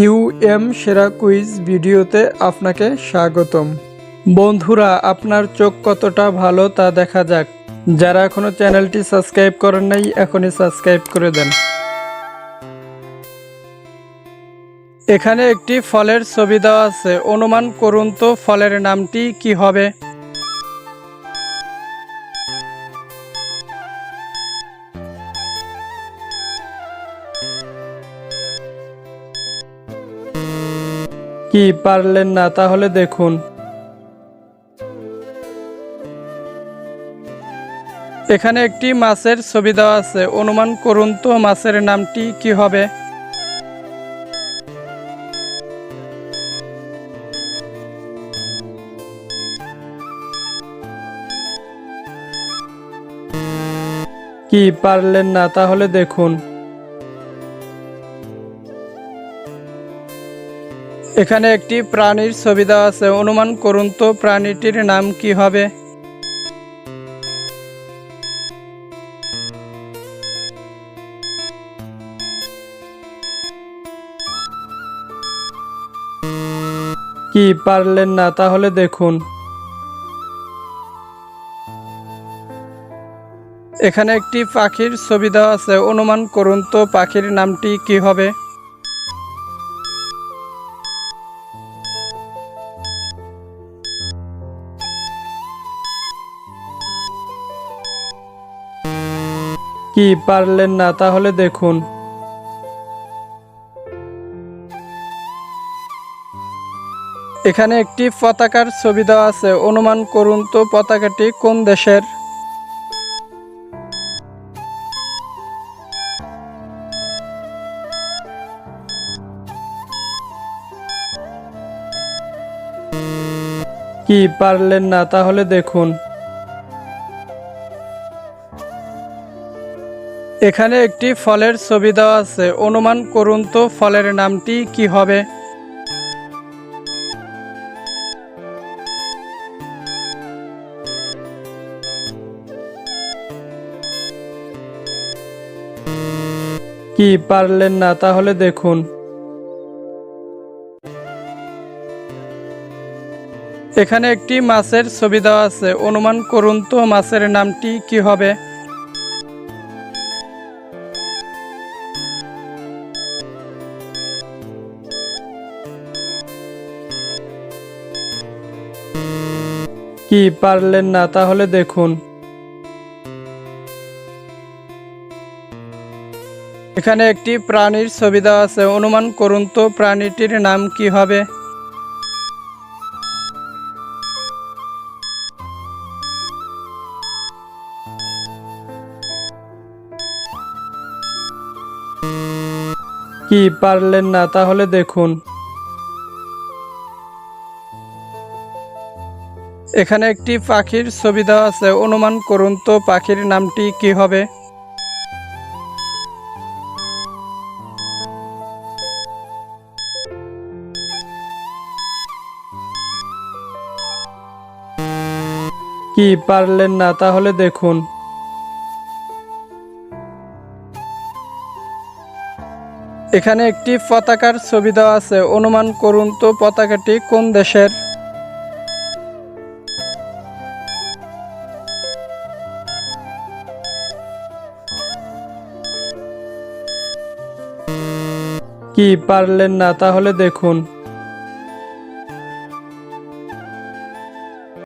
UM সেরা quiz ভিডিওতে আপনাকে স্বাগতম। বন্ধুরা, আপনার চোখ কতটা ভালো তা দেখা যাক। যারা এখনো চ্যানেলটি সাবস্ক্রাইব করেন নাই, এখনই সাবস্ক্রাইব করে দেন। এখানে একটি ফলের ছবি দেওয়া আছে, অনুমান করুন তো ফলের নামটি কি হবে। কি পারলেন না? তাহলে দেখুন। এখানে একটি মাছের ছবি দেওয়া আছে, অনুমান করুন তো মাছের নামটি কি হবে। কি পারলেন না? তাহলে দেখুন। এখানে একটি প্রাণীর ছবি দেওয়া আছে, অনুমান করুন তো প্রাণীটির নাম কি হবে। কি পারলেন না? তাহলে দেখুন। এখানে একটি পাখির ছবি দেওয়া আছে, অনুমান করুন তো পাখির নামটি কি হবে। কি পারলেন না? তাহলে দেখুন। এখানে একটি পতাকার ছবি দেওয়া আছে, অনুমান করুন তো পতাকাটি কোন দেশের। কি পারলেন না? তাহলে দেখুন। এখানে একটি ফলের ছবি দেওয়া আছে, অনুমান করুন তো ফলের নামটি কি হবে। কি পারলেন না? তাহলে দেখুন। এখানে একটি মাছের ছবি দেওয়া আছে, অনুমান করুন তো মাছের নামটি কি হবে। কি পারলেন না? তাহলে দেখুন। এখানে একটি প্রাণীর ছবি দেওয়া আছে, অনুমান করুন তো প্রাণীটির নাম কি হবে। কি পারলেন না? তাহলে দেখুন। এখানে একটি পাখির ছবি দেওয়া আছে, অনুমান করুন তো পাখির নামটি কি হবে। কি পারলেন না? তাহলে দেখুন। এখানে একটি পতাকার ছবি দেওয়া আছে, অনুমান করুন তো পতাকাটি কোন দেশের। কি পারলেন না? তাহলে দেখুন।